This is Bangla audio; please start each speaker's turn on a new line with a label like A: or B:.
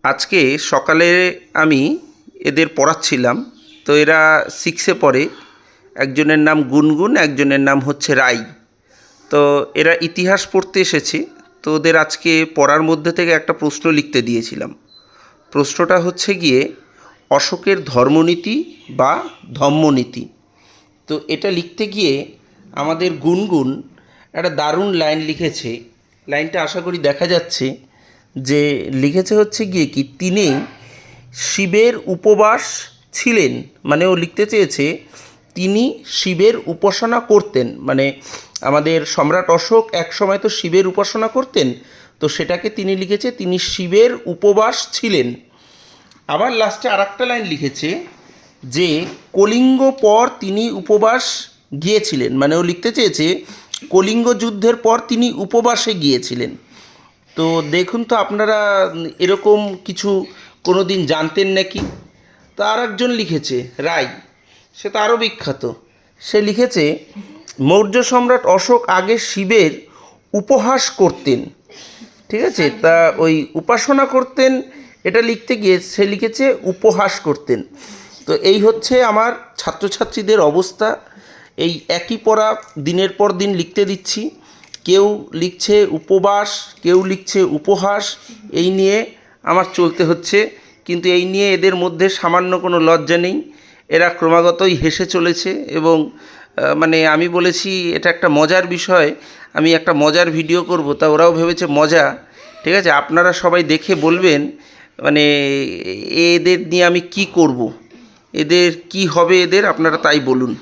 A: আজকে সকালে আমি এদের পড়াচ্ছিলাম। তো এরা 6-এ পড়ে। একজনের নাম গুনগুন, একজনের নাম হচ্ছে রাই। তো এরা ইতিহাস পড়তে এসেছে। তো ওদের আজকে পড়ার মধ্যে থেকে একটা প্রশ্ন লিখতে দিয়েছিলাম। প্রশ্নটা হচ্ছে গিয়ে অশোকের ধর্মনীতি বা ধম্মনীতি। তো এটা লিখতে গিয়ে আমাদের গুনগুন একটা দারুণ লাইন লিখেছে। লাইনটা আশা করি দেখা যাচ্ছে। যে লিখেছে হচ্ছে গিয়ে কি, তিনি শিবের উপবাস ছিলেন। মানে ও লিখতে চেয়েছে তিনি শিবের উপাসনা করতেন। মানে আমাদের সম্রাট অশোক এক সময় তো শিবের উপাসনা করতেন। তো সেটাকে তিনি লিখেছে তিনি শিবের উপবাস ছিলেন। আবার লাস্টে আর একটা লাইন লিখেছে যে কলিঙ্গ পর তিনি উপবাস গিয়েছিলেন। মানে ও লিখতে চেয়েছে কলিঙ্গ যুদ্ধের পর তিনি উপবাসে গিয়েছিলেন। তো দেখুন তো আপনারা এরকম কিছু কোনো দিন জানতেন নাকি? তো আর একজন লিখেছে রাই, সে তো আরও বিখ্যাত। সে লিখেছে মৌর্য সম্রাট অশোক আগে শিবের উপহাস করতেন। ঠিক আছে, তা ওই উপাসনা করতেন এটা লিখতে গিয়ে সে লিখেছে উপহাস করতেন। তো এই হচ্ছে আমার ছাত্রছাত্রীদের অবস্থা। এই একই পড়া দিনের পর দিন লিখতে দিচ্ছি। কেউ লিখছে উপবাস, কেউ লিখছে উপহাস। এই নিয়ে আমার চলতে হচ্ছে, কিন্তু এই নিয়ে এদের মধ্যে সামান্য কোনো লজ্জা নেই। এরা ক্রমাগতই হেসে চলেছে এবং মানে আমি বলেছি এটা একটা মজার বিষয়, আমি একটা মজার ভিডিও করব, তা ওরাও ভেবেছে মজা। ঠিক আছে, আপনারা সবাই দেখে বলবেন মানে এদের নিয়ে আমি কি করব, এদের কি হবে, এদের আপনারা তাই বলুন।